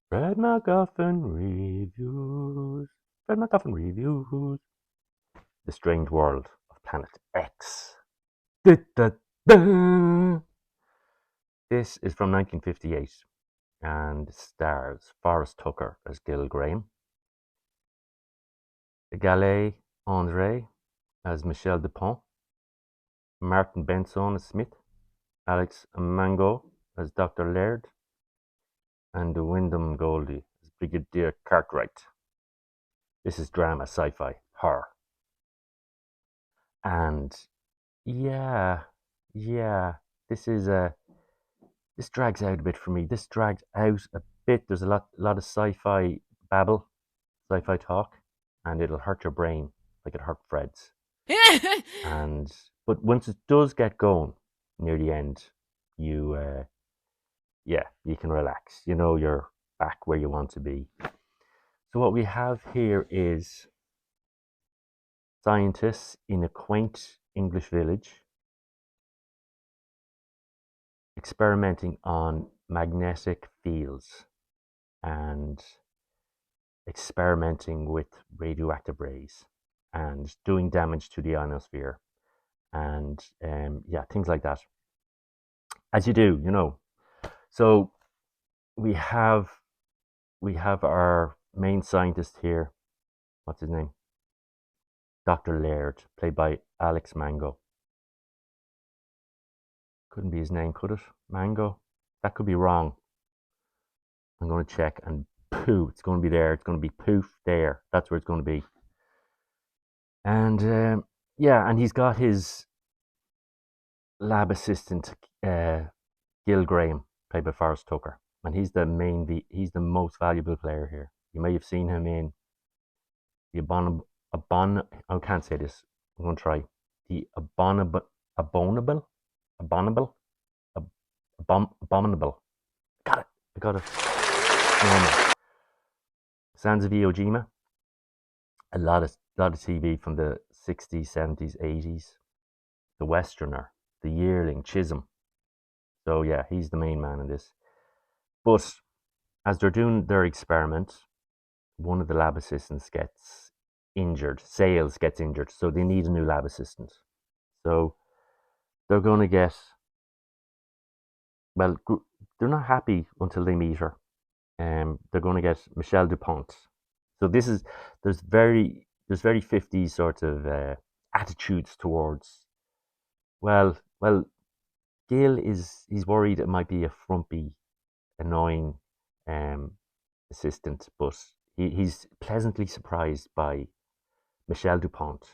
Fred MacGuffin reviews. Fred MacGuffin reviews. The Strange World of Planet X. Da, da, da. This is from 1958 and stars Forrest Tucker as Gil Graham, Galet Andre as Michel Dupont, Martin Benson as Smith, Alex Mango as Dr. Laird, and Wyndham Goldie as Brigadier Cartwright. This is drama, sci-fi, horror. And yeah, yeah, this is this drags out a bit for me. This drags out a bit. There's a lot of sci-fi babble, sci-fi talk, and it'll hurt your brain like it hurt Fred's. And but once it does get going near the end, you yeah, you can relax. You know you're back where you want to be. So what we have here is scientists in a quaint English village experimenting on magnetic fields and experimenting with radioactive rays and doing damage to the ionosphere and yeah, things like that. As you do, you know. So we have our main scientist here. What's his name? Dr. Laird, played by Alex Mango. Couldn't be his name, could it? Mango? That could be wrong. I'm going to check and poo. It's going to be there. It's going to be poof there. That's where it's going to be. And yeah, and he's got his lab assistant, Gil Graham, played by Forrest Tucker. And he's the most valuable player here. You may have seen him in the I can't say this. I'm going to try. The abominable, abominable, abominable. Got it. I got it. Sands of Iwo Jima. A lot of TV from the 60s, 70s, 80s. The Westerner, The Yearling, Chisholm. So yeah, he's the main man in this. But as they're doing their experiment, one of the lab assistants gets injured. Sales gets injured, so they need a new lab assistant. So they're going to get, well, they're not happy until they meet her. They're going to get Michelle Dupont. So this is there's very 50s sort of attitudes towards, well, Gail is he's worried it might be a frumpy, annoying um, assistant, but he's pleasantly surprised by Michelle Dupont,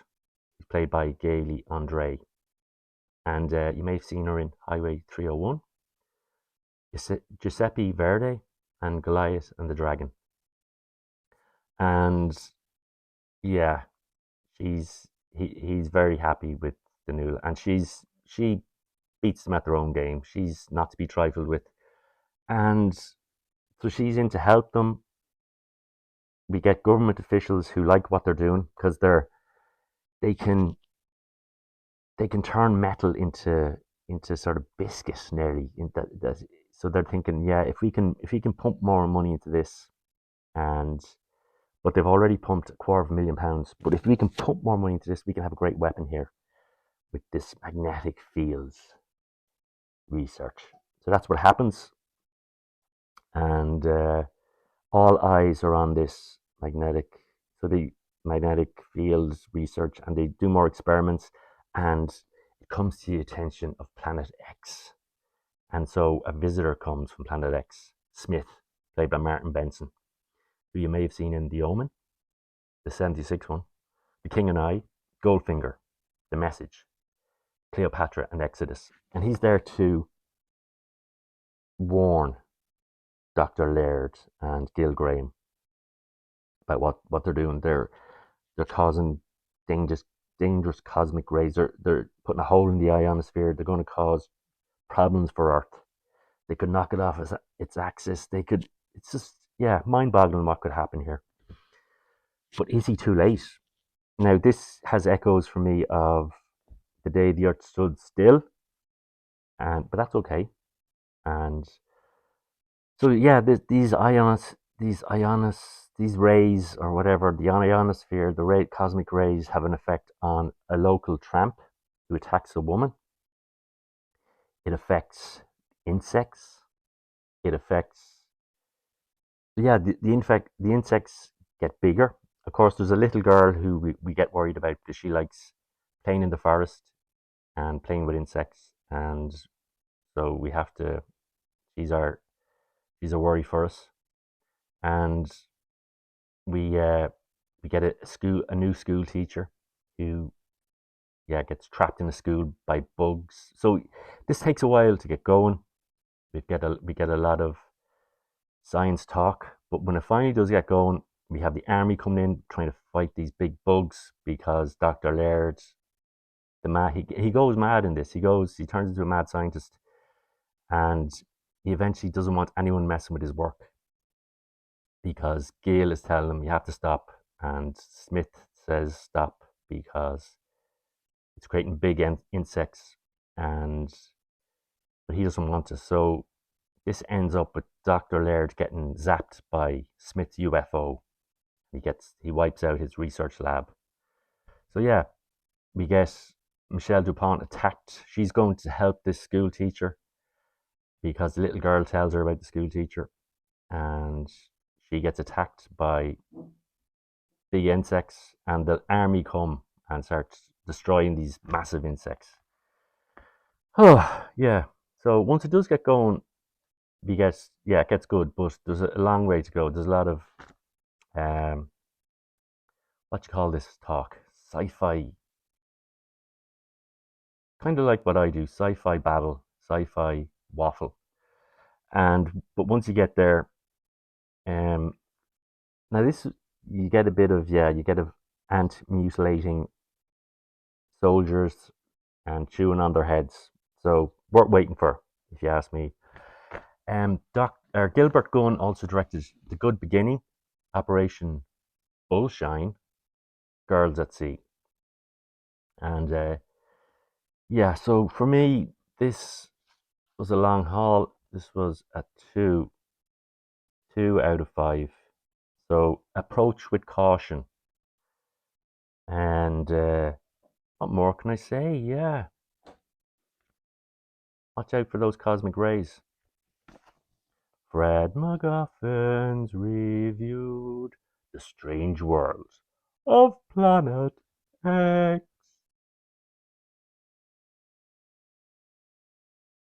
who's played by Gaily Andre, and you may have seen her in Highway 301, Giuseppe Verdi, and Goliath and the Dragon, and yeah, he's very happy with the new, and she beats them at their own game. She's not to be trifled with, and so she's in to help them. We get government officials who like what they're doing because they can they can turn metal into sort of biscuit nearly. So they're thinking, yeah, if we can pump more money into this, and but they've already pumped £250,000. But if we can pump more money into this, we can have a great weapon here with this magnetic fields research. So that's what happens, and all eyes are on this the magnetic fields research, and they do more experiments, and it comes to the attention of Planet X. And so a visitor comes from Planet X, Smith, played by Martin Benson, who you may have seen in The Omen, the 76 one, The King and I, Goldfinger, The Message, Cleopatra, and Exodus. And he's there to warn Dr. Laird and Gil Graham about what they're doing. They're causing dangerous cosmic rays. They're putting a hole in the ionosphere. They're going to cause problems for Earth. They could knock it off its axis. They could. It's just yeah, mind-boggling what could happen here. But is he too late? Now this has echoes for me of the day the Earth stood still, and but that's okay. And so yeah, these these rays or whatever, the ionosphere, cosmic rays have an effect on a local tramp who attacks a woman. It affects insects. It affects, yeah, the insects get bigger. Of course, there's a little girl who we get worried about because she likes playing in the forest and playing with insects, and so we have to. She's our she's a worry for us, and we uh, we get a new school teacher who, yeah, gets trapped in a school by bugs. So this takes a while to get going. We get a lot of science talk, but when it finally does get going, we have the army coming in trying to fight these big bugs because Dr. Laird, he goes mad in this. He turns into a mad scientist, and he eventually doesn't want anyone messing with his work because Gail is telling him you have to stop, and Smith says stop because it's creating big insects, and but he doesn't want to. So this ends up with Dr. Laird getting zapped by Smith's UFO. He wipes out his research lab. So yeah, we get Michelle DuPont attacked. She's going to help this school teacher because the little girl tells her about the school teacher, and she gets attacked by the insects, and the army come and start destroying these massive insects. Oh yeah. So once it does get going, it gets good, but there's a long way to go. There's a lot of um, what you call this talk, sci-fi, kind of like what I do, sci-fi babble, sci-fi waffle. And but once you get there, um, now this you get a bit of you get of ant mutilating soldiers and chewing on their heads. So worth waiting for, if you ask me. Gilbert Gunn also directed The Good Beginning, Operation Bullshine, Girls at Sea, and yeah. So for me, this was a long haul. This was a 2 out of 5. So approach with caution. And what more can I say? Yeah, watch out for those cosmic rays. Fred MacGuffins reviewed The Strange World of Planet X.